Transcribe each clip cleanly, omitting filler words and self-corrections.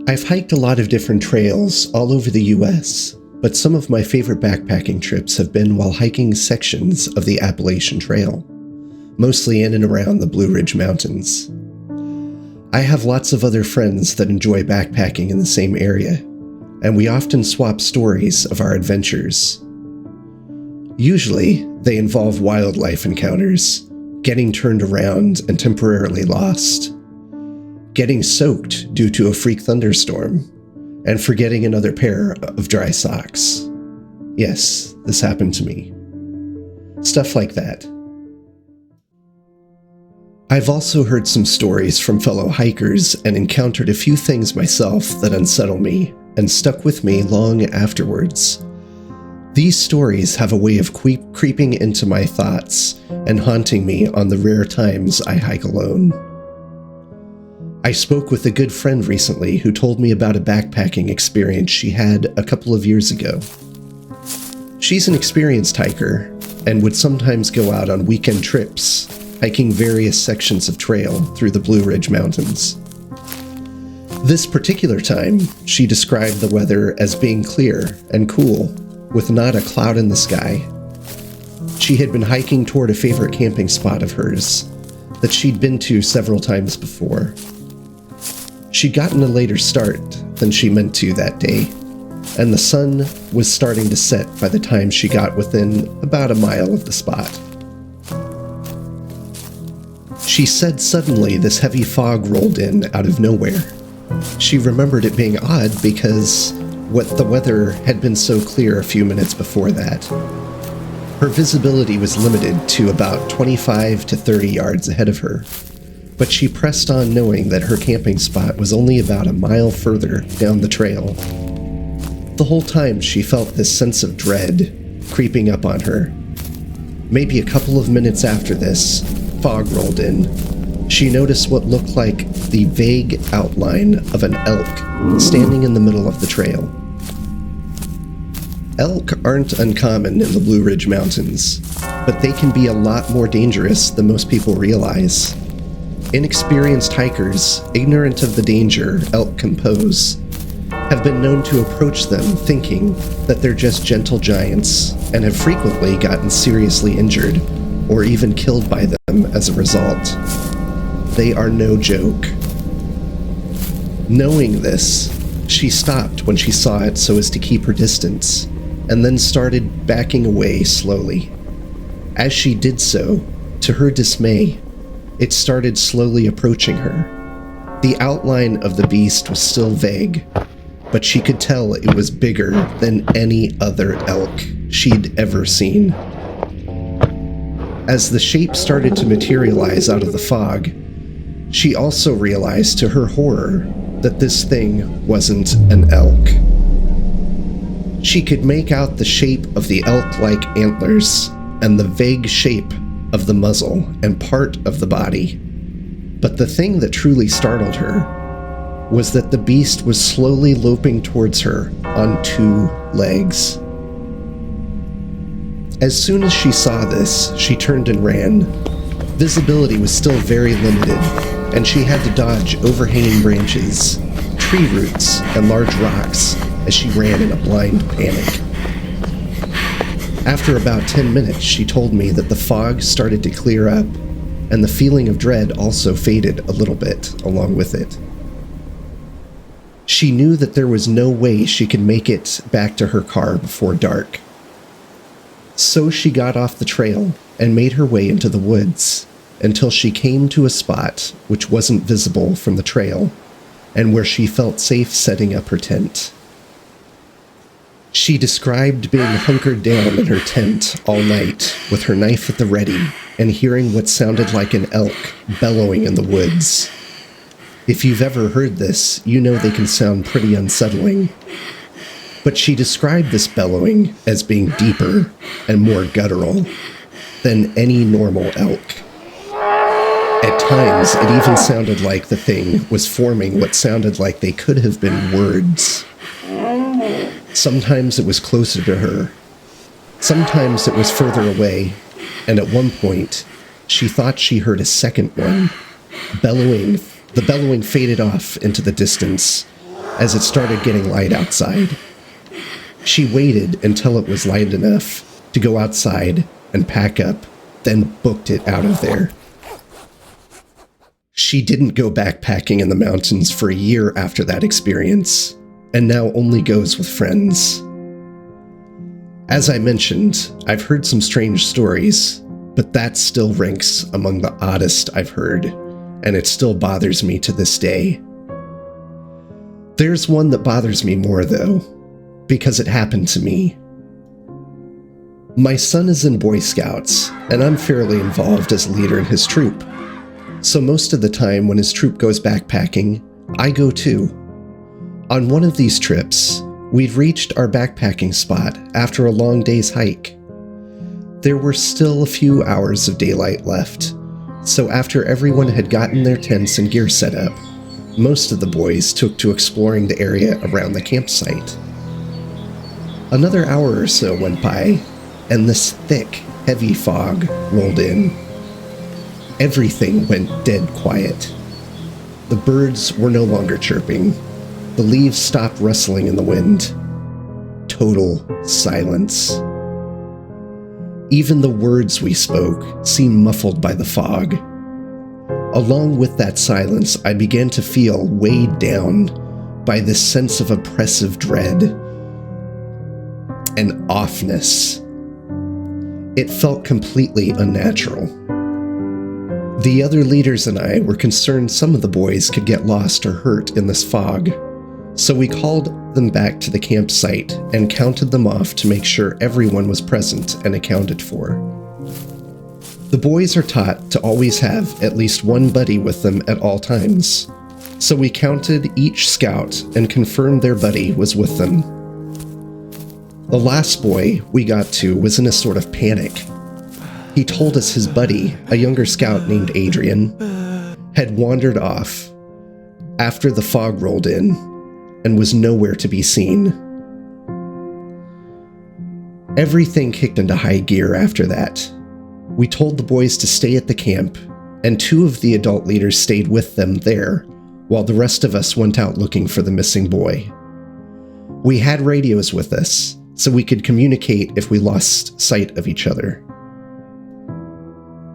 I've hiked a lot of different trails all over the US, but some of my favorite backpacking trips have been while hiking sections of the Appalachian Trail, mostly in and around the Blue Ridge Mountains. I have lots of other friends that enjoy backpacking in the same area, and we often swap stories of our adventures. Usually, they involve wildlife encounters, getting turned around and temporarily lost, getting soaked due to a freak thunderstorm, and forgetting another pair of dry socks. Yes, this happened to me. Stuff like that. I've also heard some stories from fellow hikers and encountered a few things myself that unsettle me and stuck with me long afterwards. These stories have a way of creeping into my thoughts and haunting me on the rare times I hike alone. I spoke with a good friend recently who told me about a backpacking experience she had a couple of years ago. She's an experienced hiker and would sometimes go out on weekend trips, hiking various sections of trail through the Blue Ridge Mountains. This particular time, she described the weather as being clear and cool, with not a cloud in the sky. She had been hiking toward a favorite camping spot of hers that she'd been to several times before. She'd gotten a later start than she meant to that day, and the sun was starting to set by the time she got within about a mile of the spot. She said suddenly this heavy fog rolled in out of nowhere. She remembered it being odd because the weather had been so clear a few minutes before that. Her visibility was limited to about 25 to 30 yards ahead of her, but she pressed on knowing that her camping spot was only about a mile further down the trail. The whole time she felt this sense of dread creeping up on her. Maybe a couple of minutes after this, fog rolled in. She noticed what looked like the vague outline of an elk standing in the middle of the trail. Elk aren't uncommon in the Blue Ridge Mountains, but they can be a lot more dangerous than most people realize. Inexperienced hikers, ignorant of the danger elk can pose, have been known to approach them thinking that they're just gentle giants and have frequently gotten seriously injured or even killed by them as a result. They are no joke. Knowing this, she stopped when she saw it so as to keep her distance, and then started backing away slowly. As she did so, to her dismay, it started slowly approaching her. The outline of the beast was still vague, but she could tell it was bigger than any other elk she'd ever seen. As the shape started to materialize out of the fog, she also realized to her horror that this thing wasn't an elk. She could make out the shape of the elk-like antlers and the vague shape of the muzzle and part of the body. But the thing that truly startled her was that the beast was slowly loping towards her on two legs. As soon as she saw this, she turned and ran. Visibility was still very limited, and she had to dodge overhanging branches, tree roots, and large rocks as she ran in a blind panic. After about 10 minutes, she told me that the fog started to clear up, and the feeling of dread also faded a little bit along with it. She knew that there was no way she could make it back to her car before dark. So she got off the trail and made her way into the woods until she came to a spot which wasn't visible from the trail and where she felt safe setting up her tent. She described being hunkered down in her tent all night with her knife at the ready and hearing what sounded like an elk bellowing in the woods. If you've ever heard this, you know they can sound pretty unsettling. But she described this bellowing as being deeper and more guttural than any normal elk. At times, it even sounded like the thing was forming what sounded like they could have been words. Sometimes it was closer to her. Sometimes it was further away, and at one point, she thought she heard a second one. The bellowing faded off into the distance, as it started getting light outside. She waited until it was light enough to go outside and pack up, then booked it out of there. She didn't go backpacking in the mountains for a year after that experience, and now only goes with friends. As I mentioned, I've heard some strange stories, but that still ranks among the oddest I've heard, and it still bothers me to this day. There's one that bothers me more, though, because it happened to me. My son is in Boy Scouts, and I'm fairly involved as a leader in his troop. So most of the time when his troop goes backpacking, I go too. On one of these trips, we'd reached our backpacking spot after a long day's hike. There were still a few hours of daylight left, so after everyone had gotten their tents and gear set up, most of the boys took to exploring the area around the campsite. Another hour or so went by, and this thick, heavy fog rolled in. Everything went dead quiet. The birds were no longer chirping. The leaves stopped rustling in the wind. Total silence. Even the words we spoke seemed muffled by the fog. Along with that silence, I began to feel weighed down by this sense of oppressive dread and offness. It felt completely unnatural. The other leaders and I were concerned some of the boys could get lost or hurt in this fog, so we called them back to the campsite and counted them off to make sure everyone was present and accounted for. The boys are taught to always have at least one buddy with them at all times, so we counted each scout and confirmed their buddy was with them. The last boy we got to was in a sort of panic. He told us his buddy, a younger scout named Adrian, had wandered off after the fog rolled in and was nowhere to be seen. Everything kicked into high gear after that. We told the boys to stay at the camp, and 2 of the adult leaders stayed with them there, while the rest of us went out looking for the missing boy. We had radios with us, so we could communicate if we lost sight of each other.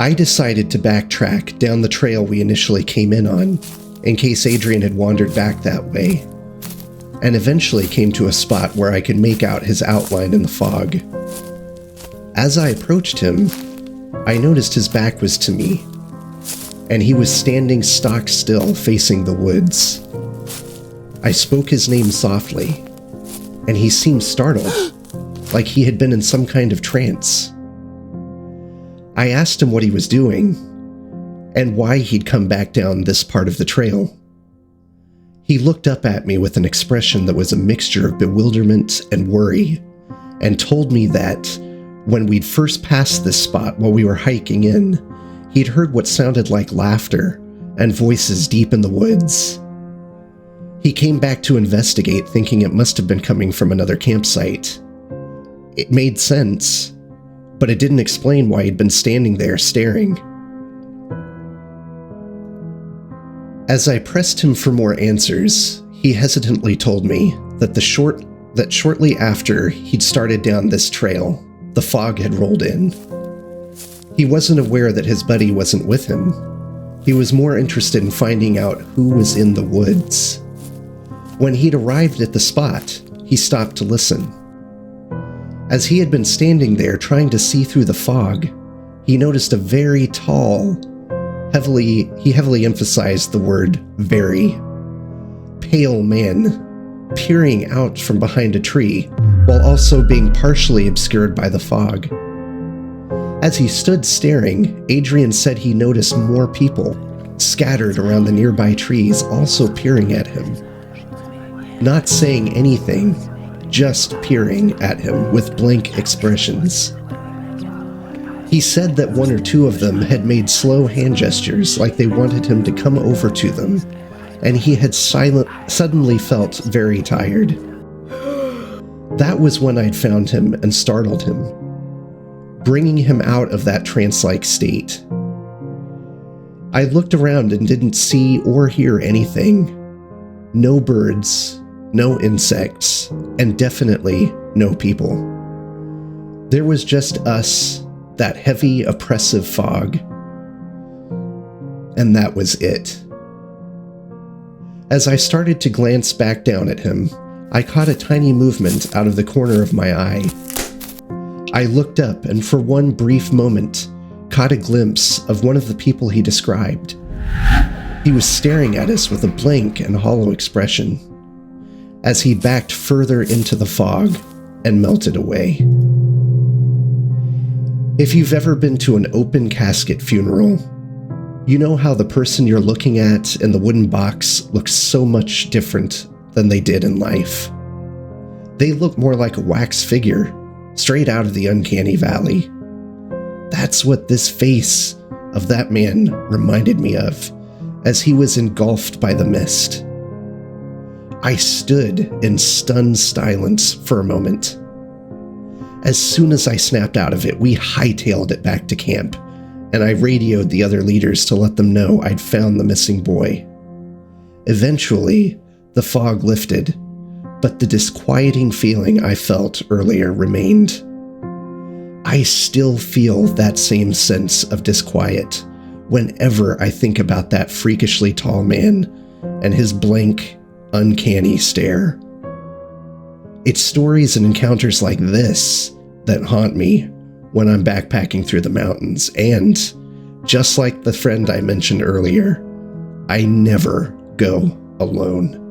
I decided to backtrack down the trail we initially came in on, in case Adrian had wandered back that way, and eventually came to a spot where I could make out his outline in the fog. As I approached him, I noticed his back was to me, and he was standing stock still facing the woods. I spoke his name softly, and he seemed startled, like he had been in some kind of trance. I asked him what he was doing, and why he'd come back down this part of the trail. He looked up at me with an expression that was a mixture of bewilderment and worry, and told me that when we'd first passed this spot while we were hiking in, he'd heard what sounded like laughter and voices deep in the woods. He came back to investigate, thinking it must have been coming from another campsite. It made sense, but it didn't explain why he'd been standing there staring. As I pressed him for more answers, he hesitantly told me that shortly after he'd started down this trail, the fog had rolled in. He wasn't aware that his buddy wasn't with him. He was more interested in finding out who was in the woods. When he'd arrived at the spot, he stopped to listen. As he had been standing there trying to see through the fog, he noticed a very tall, he heavily emphasized the word very, pale man peering out from behind a tree while also being partially obscured by the fog. As he stood staring, Adrian said he noticed more people scattered around the nearby trees also peering at him. Not saying anything, just peering at him with blank expressions. He said that 1 or 2 of them had made slow hand gestures like they wanted him to come over to them, and he had suddenly felt very tired. That was when I'd found him and startled him, bringing him out of that trance-like state. I looked around and didn't see or hear anything. No birds, no insects, and definitely no people. There was just us, that heavy, oppressive fog, and that was it. As I started to glance back down at him, I caught a tiny movement out of the corner of my eye. I looked up and for one brief moment, caught a glimpse of one of the people he described. He was staring at us with a blank and hollow expression as he backed further into the fog and melted away. If you've ever been to an open casket funeral, you know how the person you're looking at in the wooden box looks so much different than they did in life. They look more like a wax figure, straight out of the uncanny valley. That's what this face of that man reminded me of as he was engulfed by the mist. I stood in stunned silence for a moment. As soon as I snapped out of it, we hightailed it back to camp, and I radioed the other leaders to let them know I'd found the missing boy. Eventually, the fog lifted, but the disquieting feeling I felt earlier remained. I still feel that same sense of disquiet whenever I think about that freakishly tall man and his blank, uncanny stare. It's stories and encounters like this that haunt me when I'm backpacking through the mountains, and just like the friend I mentioned earlier, I never go alone.